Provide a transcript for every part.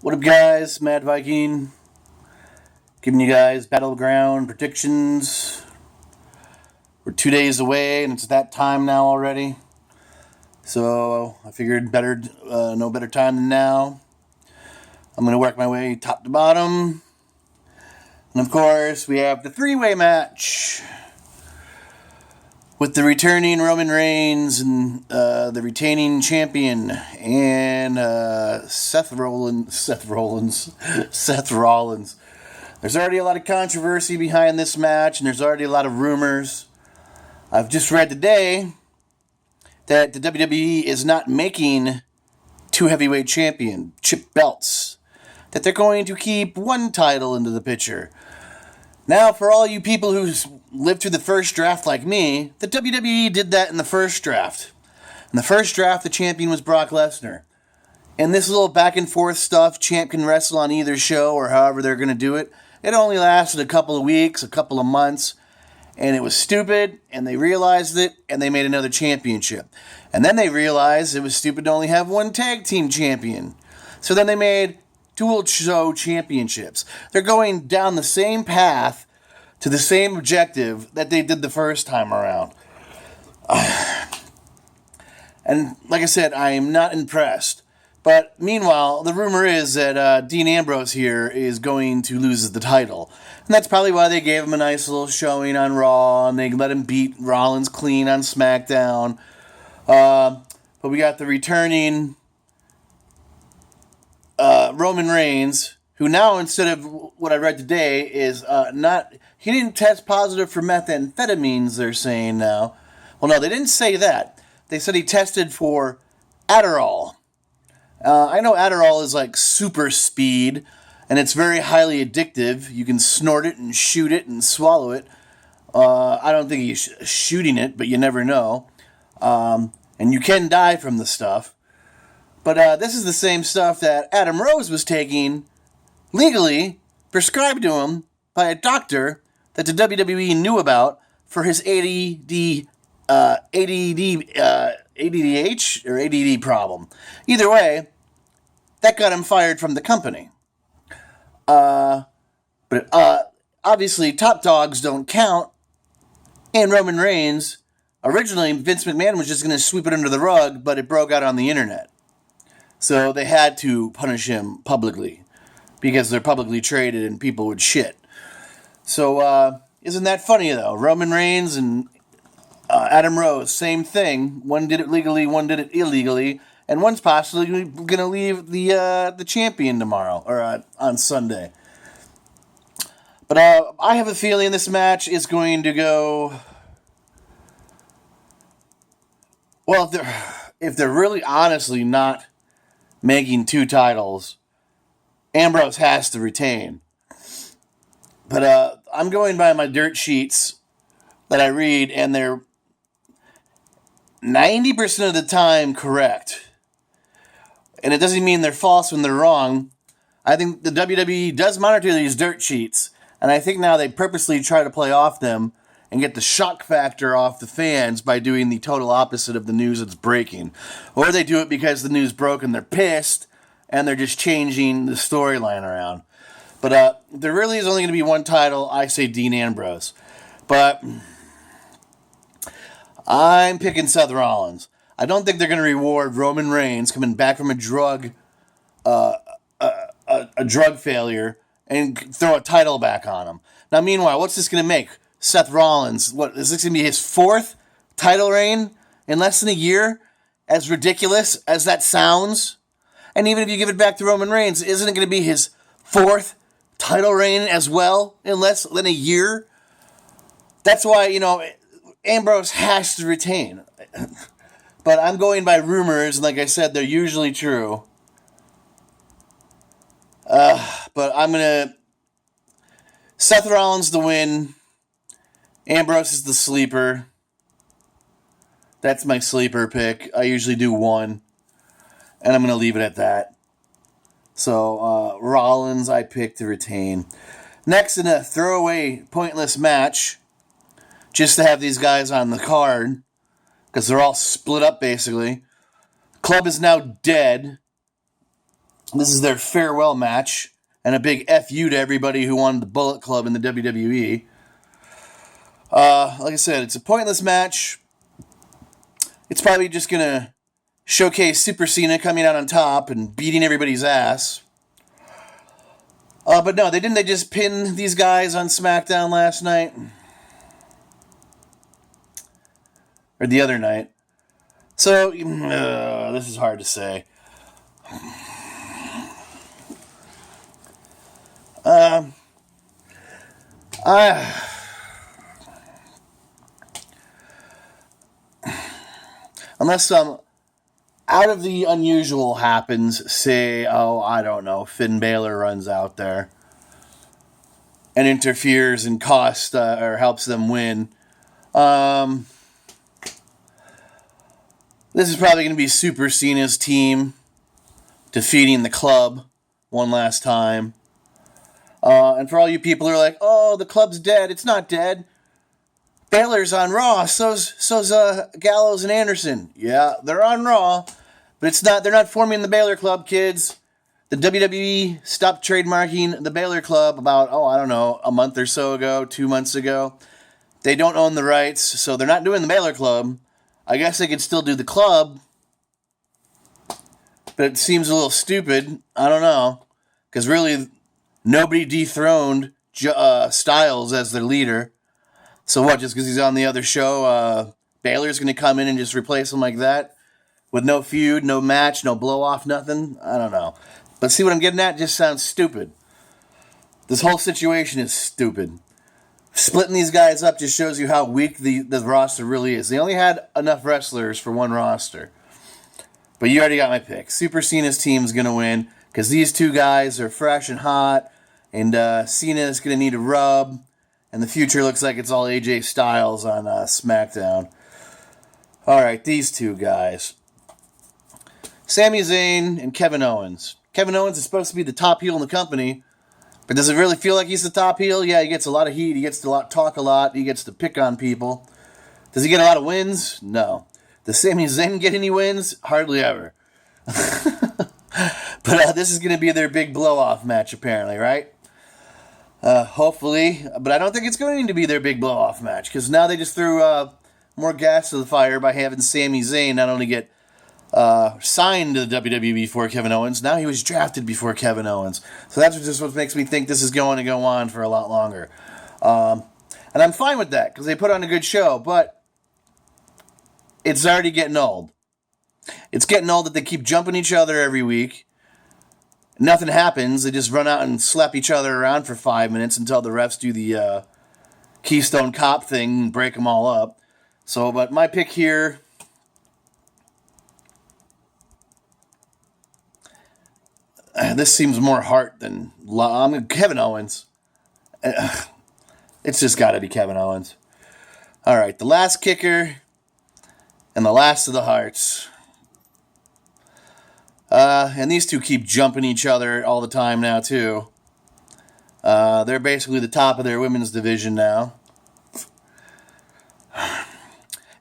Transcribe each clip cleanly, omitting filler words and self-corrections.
What up, guys? Mad Viking. Giving you guys Battleground predictions. We're 2 days away, and it's that time now already. So I figured no better time than now. I'm going to work my way top to bottom. And of course, we have the three-way match with the returning Roman Reigns and the retaining champion and Seth Rollins. There's already a lot of controversy behind this match, and there's already a lot of rumors. I've just read today that the WWE is not making two heavyweight championship belts, that they're going to keep one title into the picture. Now, for all you people who lived through the first draft like me, the WWE did that in the first draft. In the first draft, the champion was Brock Lesnar. And this little back and forth stuff, champ can wrestle on either show or however they're going to do it, it only lasted a couple of weeks, a couple of months, and it was stupid, and they realized it, and they made another championship. And then they realized it was stupid to only have one tag team champion. So then they made dual show championships. They're going down the same path to the same objective that they did the first time around. And like I said, I am not impressed. But meanwhile, the rumor is that Dean Ambrose here is going to lose the title. And that's probably why they gave him a nice little showing on Raw, and they let him beat Rollins clean on SmackDown. But we got the returning Roman Reigns, who now, instead of what I read today, is he didn't test positive for methamphetamines, they're saying now. Well, no, they didn't say that. They said he tested for Adderall. I know Adderall is like super speed, and it's very highly addictive. You can snort it and shoot it and swallow it. I don't think he's shooting it, but you never know. And you can die from the stuff. But this is the same stuff that Adam Rose was taking legally, prescribed to him by a doctor that the WWE knew about for his ADHD or ADD problem. Either way, that got him fired from the company. But obviously, top dogs don't count. And Roman Reigns, originally Vince McMahon was just going to sweep it under the rug, but it broke out on the internet. So they had to punish him publicly because they're publicly traded and people would shit. So isn't that funny, though? Roman Reigns and Adam Rose, same thing. One did it legally, one did it illegally, and one's possibly going to leave the champion tomorrow or on Sunday. But I have a feeling this match is going to go. Well, if they're really honestly not making two titles, Ambrose has to retain. But I'm going by my dirt sheets that I read, and they're 90% of the time correct. And it doesn't mean they're false when they're wrong. I think the WWE does monitor these dirt sheets, and I think now they purposely try to play off them and get the shock factor off the fans by doing the total opposite of the news that's breaking. Or they do it because the news broke and they're pissed, and they're just changing the storyline around. But there really is only going to be one title. I say Dean Ambrose. But I'm picking Seth Rollins. I don't think they're going to reward Roman Reigns coming back from a drug failure and throw a title back on him. Now, meanwhile, what's this going to make? Seth Rollins, what is this going to be his fourth title reign in less than a year? As ridiculous as that sounds. And even if you give it back to Roman Reigns, isn't it going to be his fourth title reign as well in less than a year? That's why, Ambrose has to retain. But I'm going by rumors, and like I said, they're usually true. But I'm going to. Seth Rollins the win. Ambrose is the sleeper. That's my sleeper pick. I usually do one. And I'm going to leave it at that. So, Rollins I pick to retain. Next, in a throwaway, pointless match, just to have these guys on the card, because they're all split up, basically. Club is now dead. This is their farewell match, and a big FU to everybody who wanted the Bullet Club in the WWE. Like I said, it's a pointless match. It's probably just going to showcase Super Cena coming out on top and beating everybody's ass. But no, they didn't. They just pin these guys on SmackDown last night. Or the other night. So, this is hard to say. Unless some out of the unusual happens, say, I don't know, Finn Balor runs out there and interferes and costs or helps them win. This is probably going to be Super Cena's team defeating the club one last time. And for all you people who are like, the club's dead, it's not dead. Balor's on Raw, so's Gallows and Anderson. Yeah, they're on Raw, but they're not forming the Balor Club, kids. The WWE stopped trademarking the Balor Club about, a month or so ago, 2 months ago. They don't own the rights, so they're not doing the Balor Club. I guess they could still do the club, but it seems a little stupid. I don't know, because really, nobody dethroned Styles as their leader. So what, just because he's on the other show, Baylor's going to come in and just replace him like that? With no feud, no match, no blow-off, nothing? I don't know. But see what I'm getting at? Just sounds stupid. This whole situation is stupid. Splitting these guys up just shows you how weak the roster really is. They only had enough wrestlers for one roster. But you already got my pick. Super Cena's team is going to win because these two guys are fresh and hot, and Cena is going to need a rub. And the future looks like it's all AJ Styles on SmackDown. Alright, these two guys. Sami Zayn and Kevin Owens. Kevin Owens is supposed to be the top heel in the company, but does it really feel like he's the top heel? Yeah, he gets a lot of heat, he gets to talk a lot, he gets to pick on people. Does he get a lot of wins? No. Does Sami Zayn get any wins? Hardly ever. But this is going to be their big blow-off match, apparently, right? Hopefully, but I don't think it's going to be their big blow-off match, because now they just threw more gas to the fire by having Sami Zayn not only get signed to the WWE before Kevin Owens, now he was drafted before Kevin Owens. So that's just what makes me think this is going to go on for a lot longer. And I'm fine with that, because they put on a good show, but it's already getting old. It's getting old that they keep jumping each other every week. Nothing happens. They just run out and slap each other around for 5 minutes until the refs do the Keystone Cop thing and break them all up. So, but my pick here, this seems more heart than Kevin Owens. It's just got to be Kevin Owens. All right, the last kicker and the last of the hearts. And these two keep jumping each other all the time now, too. They're basically the top of their women's division now.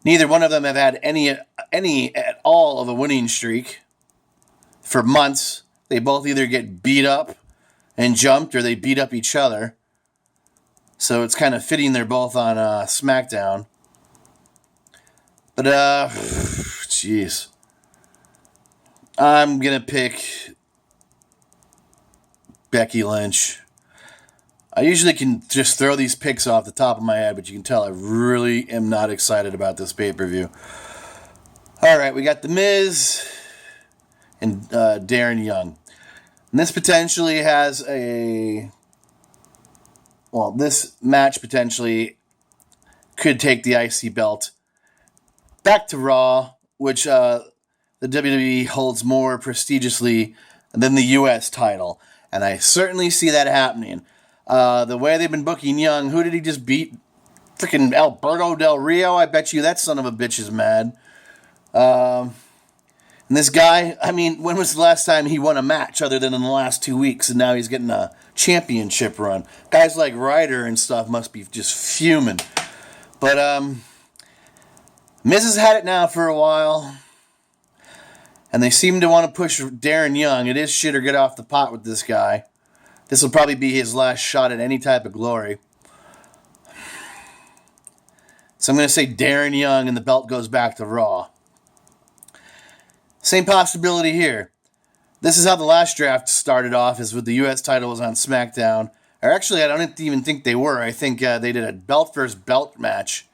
Neither one of them have had any at all of a winning streak for months. They both either get beat up and jumped, or they beat up each other. So it's kind of fitting they're both on SmackDown. But, jeez. I'm going to pick Becky Lynch. I usually can just throw these picks off the top of my head, but you can tell I really am not excited about this pay-per-view. All right, we got The Miz and Darren Young. And this potentially has this match potentially could take the IC belt back to Raw, which the WWE holds more prestigiously than the U.S. title. And I certainly see that happening. The way they've been booking Young, who did he just beat? Freaking Alberto Del Rio? I bet you that son of a bitch is mad. And this guy, I mean, when was the last time he won a match other than in the last 2 weeks? And now he's getting a championship run. Guys like Ryder and stuff must be just fuming. But Miz has had it now for a while. And they seem to want to push Darren Young. It is shit or get off the pot with this guy. This will probably be his last shot at any type of glory. So I'm going to say Darren Young and the belt goes back to Raw. Same possibility here. This is how the last draft started off, is with the U.S. title was on SmackDown. Or actually, I don't even think they were. I think they did a belt versus belt match.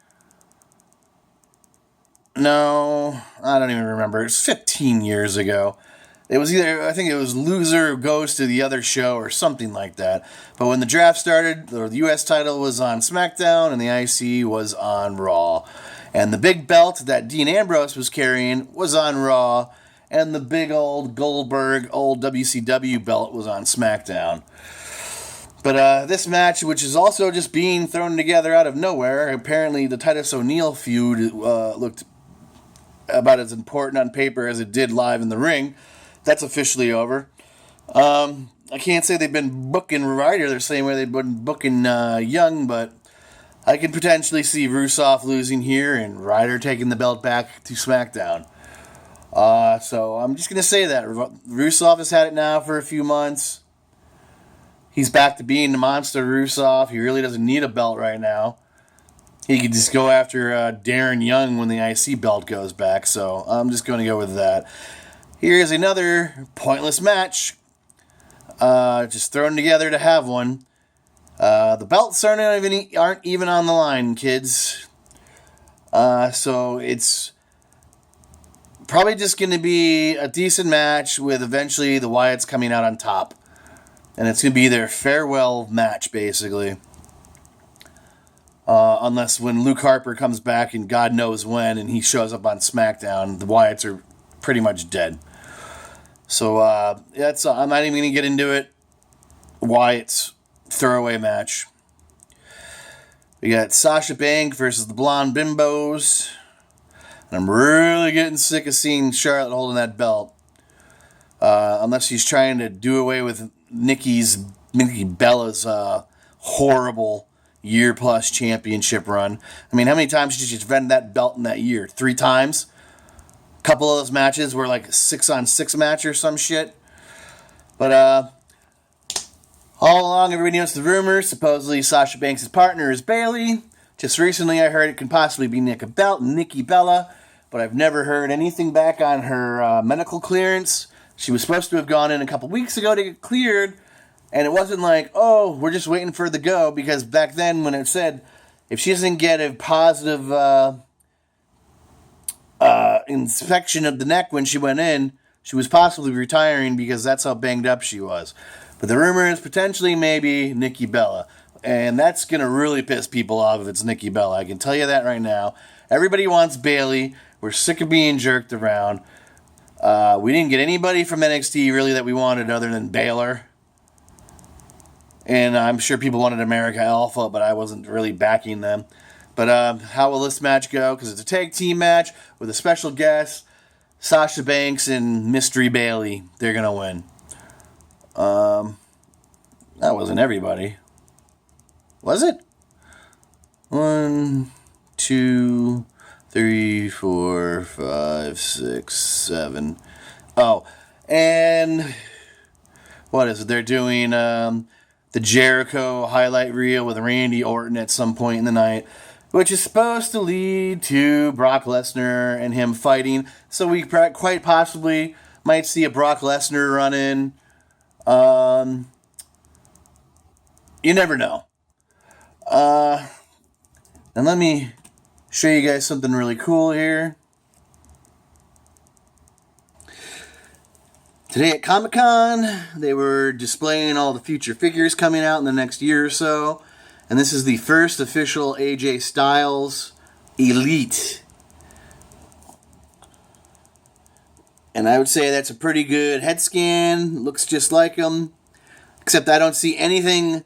No, I don't even remember. It was 15 years ago. It was either, I think it was loser goes to the other show or something like that. But when the draft started, the U.S. title was on SmackDown and the IC was on Raw. And the big belt that Dean Ambrose was carrying was on Raw. And the big old Goldberg, old WCW belt was on SmackDown. But this match, which is also just being thrown together out of nowhere, apparently the Titus O'Neil feud looked about as important on paper as it did live in the ring. That's officially over. I can't say they've been booking Ryder the same way they've been booking Young, but I can potentially see Rusev losing here and Ryder taking the belt back to SmackDown. So I'm just going to say that. Rusev has had it now for a few months. He's back to being the monster Rusev. He really doesn't need a belt right now. He could just go after Darren Young when the IC belt goes back. So I'm just going to go with that. Here's another pointless match. Just thrown together to have one. The belts aren't even on the line, kids. So it's probably just going to be a decent match with eventually the Wyatts coming out on top. And it's going to be their farewell match, basically. Unless when Luke Harper comes back, and God knows when, and he shows up on SmackDown, the Wyatts are pretty much dead. So I'm not even going to get into it. Wyatt's throwaway match. We got Sasha Banks versus the Blonde Bimbos. And I'm really getting sick of seeing Charlotte holding that belt. Unless she's trying to do away with Nikki Bella's horrible year-plus championship run. I mean, how many times did she defend that belt in that year? 3 times? A couple of those matches were like a 6-on-6 match or some shit. But all along, everybody knows the rumors. Supposedly, Sasha Banks' partner is Bayley. Just recently, I heard it could possibly be Nikki Bella, but I've never heard anything back on her medical clearance. She was supposed to have gone in a couple weeks ago to get cleared, and it wasn't like, oh, we're just waiting for the go, because back then when it said, if she doesn't get a positive inspection of the neck when she went in, she was possibly retiring because that's how banged up she was. But the rumor is potentially maybe Nikki Bella. And that's going to really piss people off if it's Nikki Bella. I can tell you that right now. Everybody wants Bayley. We're sick of being jerked around. We didn't get anybody from NXT really that we wanted other than Baylor. And I'm sure people wanted America Alpha, but I wasn't really backing them. But how will this match go? Because it's a tag team match with a special guest, Sasha Banks and Mystery Bayley. They're going to win. That wasn't everybody. Was it? 1, 2, 3, 4, 5, 6, 7. Oh, and what is it? They're doing the Jericho highlight reel with Randy Orton at some point in the night, which is supposed to lead to Brock Lesnar and him fighting. So we quite possibly might see a Brock Lesnar run in. You never know. And let me show you guys something really cool here. Today at Comic-Con, they were displaying all the future figures coming out in the next year or so. And this is the first official AJ Styles Elite. And I would say that's a pretty good head scan. Looks just like him. Except I don't see anything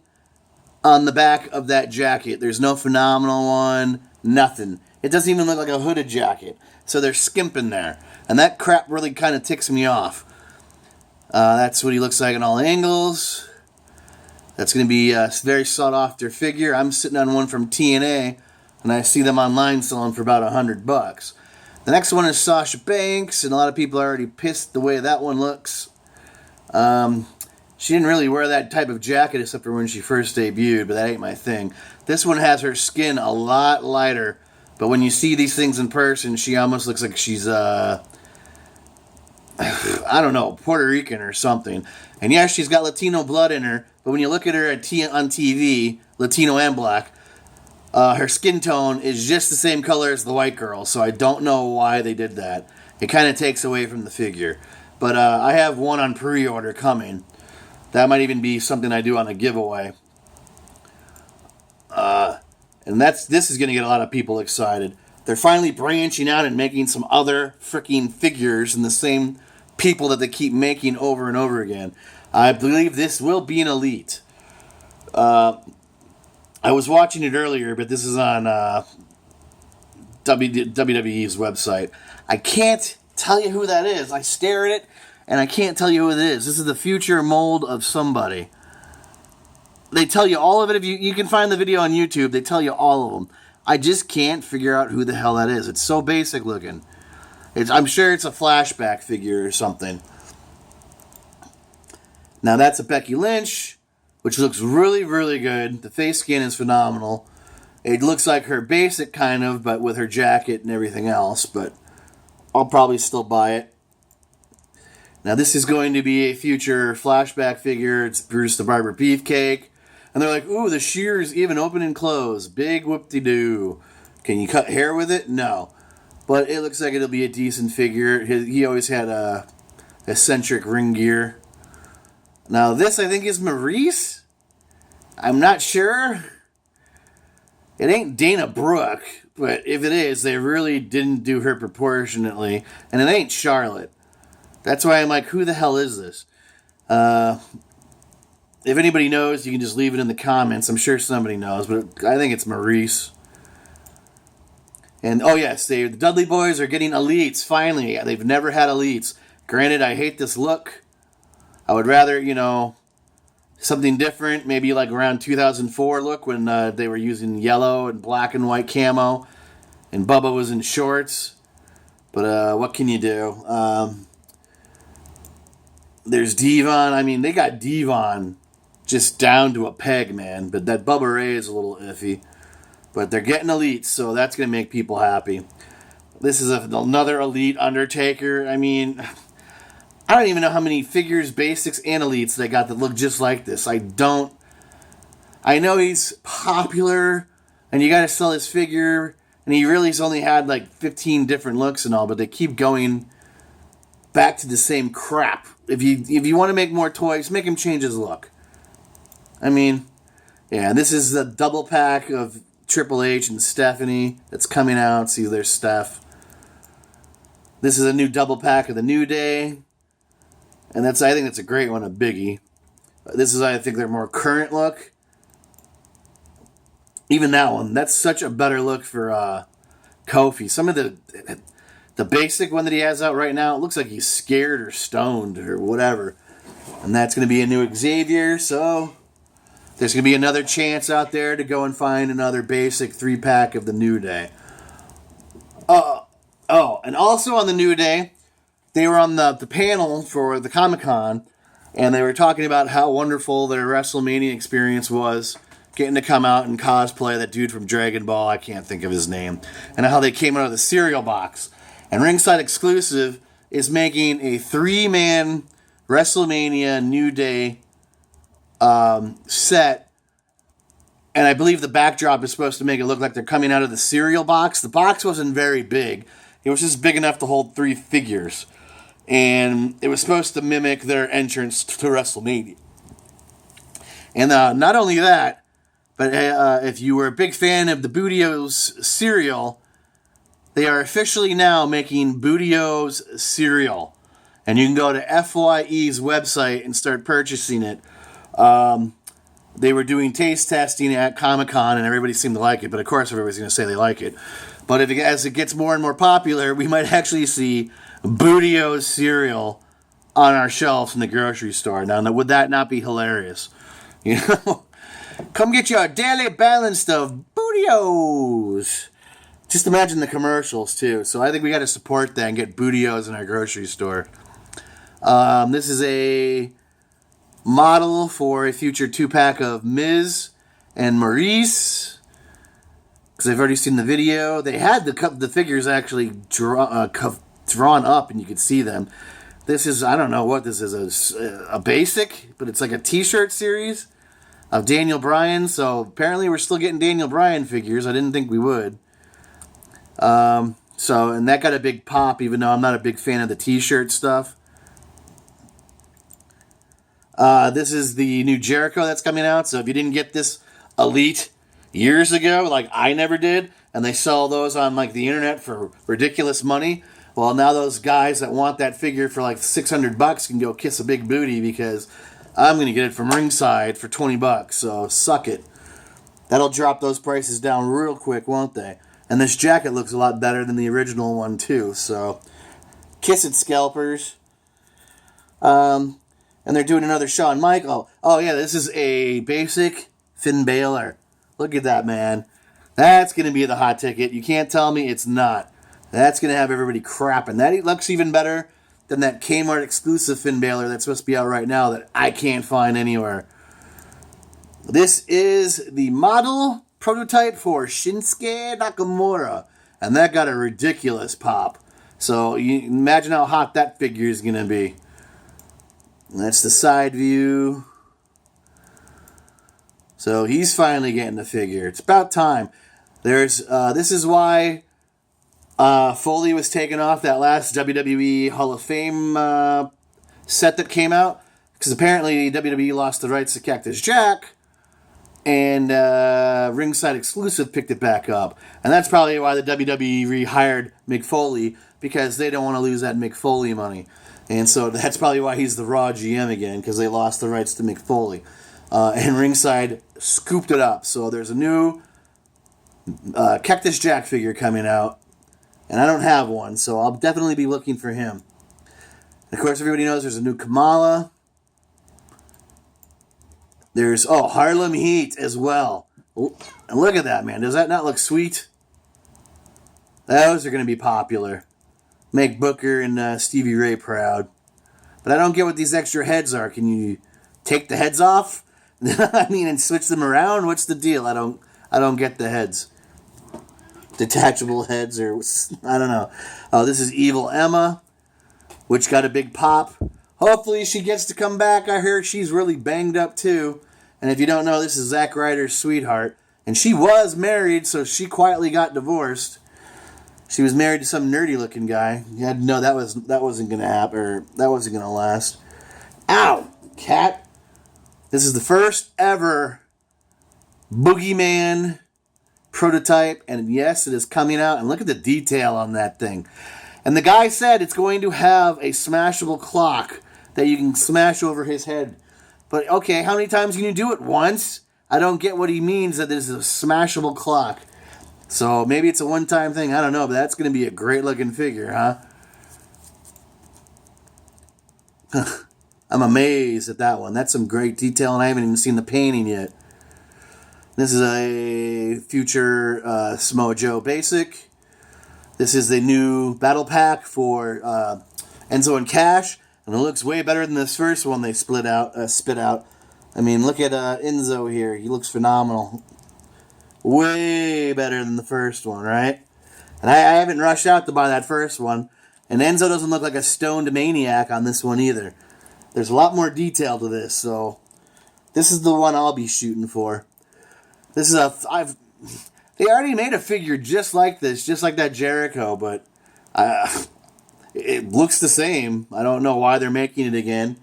on the back of that jacket. There's no phenomenal one. Nothing. It doesn't even look like a hooded jacket. So they're skimping there. And that crap really kind of ticks me off. That's what he looks like in all angles. That's going to be a very sought-after figure. I'm sitting on one from TNA, and I see them online selling for about $100. The next one is Sasha Banks, and a lot of people are already pissed the way that one looks. She didn't really wear that type of jacket except for when she first debuted, but that ain't my thing. This one has her skin a lot lighter, but when you see these things in person, she almost looks like she's, I don't know, Puerto Rican or something. And yeah, she's got Latino blood in her, but when you look at her on TV, Latino and black, her skin tone is just the same color as the white girl, so I don't know why they did that. It kind of takes away from the figure. But I have one on pre-order coming. That might even be something I do on a giveaway. And this is going to get a lot of people excited. They're finally branching out and making some other freaking figures and the same people that they keep making over and over again. I believe this will be an Elite. I was watching it earlier, but this is on WWE's website. I can't tell you who that is. I stare at it, and I can't tell you who it is. This is the future mold of somebody. They tell you all of it. If you can find the video on YouTube, they tell you all of them. I just can't figure out who the hell that is. It's so basic looking. I'm sure it's a flashback figure or something. Now that's a Becky Lynch, which looks really, really good. The face skin is phenomenal. It looks like her basic kind of, but with her jacket and everything else, but I'll probably still buy it. Now this is going to be a future flashback figure. It's Bruce the Barber Beefcake. And they're like, ooh, the shears even open and close. Big whoop-de-doo. Can you cut hair with it? No. But it looks like it'll be a decent figure. He always had a eccentric ring gear. Now this, I think, is Maurice. I'm not sure. It ain't Dana Brooke, but if it is, they really didn't do her proportionately. And it ain't Charlotte. That's why I'm like, who the hell is this? If anybody knows, you can just leave it in the comments. I'm sure somebody knows, but I think it's Maurice. And, oh yes, the Dudley Boys are getting Elites, finally. They've never had Elites. Granted, I hate this look. I would rather, something different, maybe like around 2004 look when they were using yellow and black and white camo and Bubba was in shorts. But what can you do? There's Devon. I mean, they got Devon just down to a peg, man. But that Bubba Ray is a little iffy. But they're getting Elites, so that's going to make people happy. This is another Elite Undertaker. I mean, I don't even know how many figures, basics, and Elites they got that look just like this. I know he's popular, and you got to sell his figure, and he really's only had like 15 different looks and all, but they keep going back to the same crap. If you want to make more toys, make him change his look. I mean, yeah, this is the double pack of Triple H and Stephanie that's coming out. See, there's Steph. This is a new double pack of the New Day. And I think that's a great one, a biggie. This is, I think, their more current look. Even that one, that's such a better look for Kofi. Some of the basic one that he has out right now, it looks like he's scared or stoned or whatever. And that's going to be a new Xavier, so there's going to be another chance out there to go and find another basic 3-pack of the New Day. And also on the New Day, they were on the panel for the Comic-Con, and they were talking about how wonderful their WrestleMania experience was, getting to come out and cosplay that dude from Dragon Ball, I can't think of his name, and how they came out of the cereal box. And Ringside Exclusive is making a 3-man WrestleMania New Day set, and I believe the backdrop is supposed to make it look like they're coming out of the cereal box. The box wasn't very big. It was just big enough to hold 3 figures. And it was supposed to mimic their entrance to WrestleMania. And not only that, but if you were a big fan of the Bootio's cereal, they are officially now making Bootio's cereal. And you can go to FYE's website and start purchasing it. They were doing taste testing at Comic-Con, and everybody seemed to like it. But of course, everybody's going to say they like it. But as it gets more and more popular, we might actually see Bootio's cereal on our shelves in the grocery store. Now, would that not be hilarious? Come get your daily balanced of Bootio's Just imagine the commercials, too. So I think we got to support that and get Bootios in our grocery store. This is a model for a future 2-pack of Miz and Maurice. Because I've already seen the video. They had the figures actually drawn up and you could see them. This is, I don't know what this is, a basic, but it's like a t-shirt series of Daniel Bryan. So apparently we're still getting Daniel Bryan figures. I didn't think we would. And that got a big pop, even though I'm not a big fan of the t-shirt stuff. This is the new Jericho that's coming out. So if you didn't get this Elite years ago, like I never did, and they sell those on like the internet for ridiculous money, well, now those guys that want that figure for like $600 can go kiss a big booty, because I'm going to get it from Ringside for $20. So suck it. That'll drop those prices down real quick, won't they? And this jacket looks a lot better than the original one, too. So, kiss it, scalpers. And they're doing another Shawn Michael. Oh, yeah, this is a basic Finn Balor. Look at that, man. That's going to be the hot ticket. You can't tell me it's not. That's going to have everybody crapping. That looks even better than that Kmart exclusive Finn Balor that's supposed to be out right now that I can't find anywhere. This is the model prototype for Shinsuke Nakamura, and that got a ridiculous pop. So you imagine how hot that figure is going to be. That's the side view. So he's finally getting the figure. It's about time. This is why Foley was taken off that last WWE Hall of Fame set that came out, because apparently WWE lost the rights to Cactus Jack. And Ringside Exclusive picked it back up. And that's probably why the WWE rehired Mick Foley, because they don't want to lose that Mick Foley money. And so that's probably why he's the Raw GM again, because they lost the rights to Mick Foley. And Ringside scooped it up. So there's a new Cactus Jack figure coming out. And I don't have one, so I'll definitely be looking for him. And of course, everybody knows there's a new Kamala. There's, Harlem Heat as well. And look at that, man. Does that not look sweet? Those are going to be popular. Make Booker and Stevie Ray proud. But I don't get what these extra heads are. Can you take the heads off? I mean, and switch them around? What's the deal? I don't get the heads. Detachable heads, or I don't know. Oh, this is Evil Emma, which got a big pop. Hopefully she gets to come back. I heard she's really banged up too. And if you don't know, this is Zack Ryder's sweetheart. And she was married, so she quietly got divorced. She was married to some nerdy looking guy. You had to know that wasn't gonna happen, or that wasn't gonna last. Ow! Cat. This is the first ever Boogeyman prototype, and yes, it is coming out. And look at the detail on that thing. And the guy said it's going to have a smashable clock that you can smash over his head. But okay, how many times can you do it? Once? I don't get what he means that this is a smashable clock. So maybe it's a one-time thing. I don't know, but that's going to be a great-looking figure, huh? I'm amazed at that one. That's some great detail, and I haven't even seen the painting yet. This is a future Samoa Joe basic. This is the new battle pack for Enzo and Cash, and it looks way better than this first one they spit out. I mean, look at Enzo here. He looks phenomenal. Way better than the first one, right? And I haven't rushed out to buy that first one. And Enzo doesn't look like a stoned maniac on this one either. There's a lot more detail to this, so this is the one I'll be shooting for. This is they already made a figure just like this, just like that Jericho, but it looks the same. I don't know why they're making it again.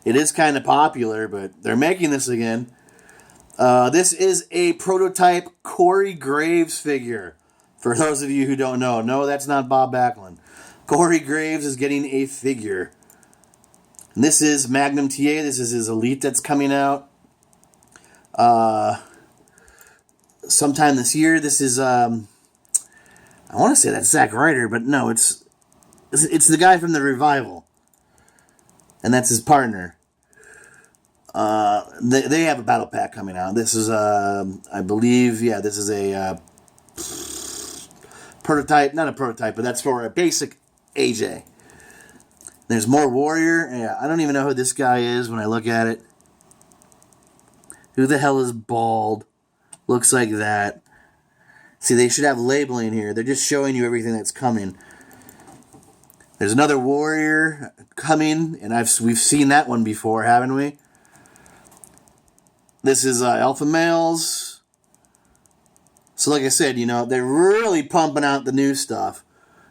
It is kind of popular, but they're making this again. This is a prototype Corey Graves figure. For those of you who don't know, no, that's not Bob Backlund. Corey Graves is getting a figure. And this is Magnum TA. This is his Elite that's coming out sometime this year. This is I want to say that's Zack Ryder, but no, it's the guy from the Revival, and that's his partner. They have a battle pack coming out. This is I believe, yeah, this is a prototype, not a prototype, but that's for a basic AJ. There's more Warrior. Yeah, I don't even know who this guy is when I look at it. Who the hell is bald? Looks like that. See, they should have labeling here. They're just showing you everything that's coming. There's another Warrior coming, and we've seen that one before, haven't we? This is Alpha Males. So like I said, they're really pumping out the new stuff.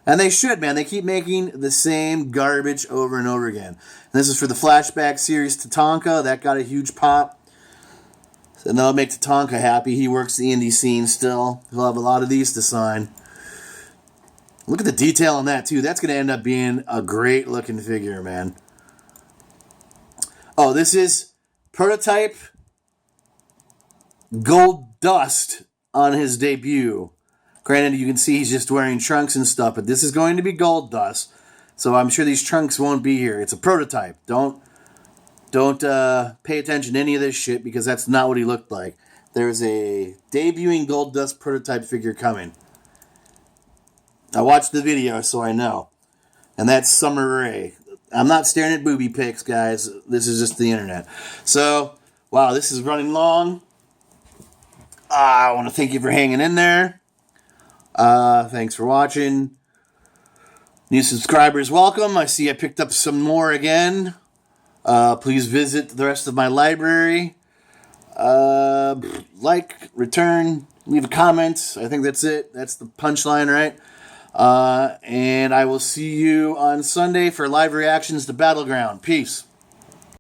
And they should, man. They keep making the same garbage over and over again. And this is for the Flashback series Tatanka. That got a huge pop. And that'll make Tatanka happy. He works the indie scene still. He'll have a lot of these to sign. Look at the detail on that, too. That's going to end up being a great-looking figure, man. Oh, this is Prototype Gold Dust on his debut. Granted, you can see he's just wearing trunks and stuff, but this is going to be Gold Dust. So I'm sure these trunks won't be here. It's a prototype. Don't pay attention to any of this shit because that's not what he looked like. There's a debuting Gold Dust prototype figure coming. I watched the video, so I know. And that's Summer Rae. I'm not staring at booby pics, guys. This is just the internet. So, wow, this is running long. I want to thank you for hanging in there. Thanks for watching. New subscribers, welcome. I see I picked up some more again. Please visit the rest of my library. Like, return, leave a comment. I think that's it. That's the punchline, right? And I will see you on Sunday for live reactions to Battleground. Peace.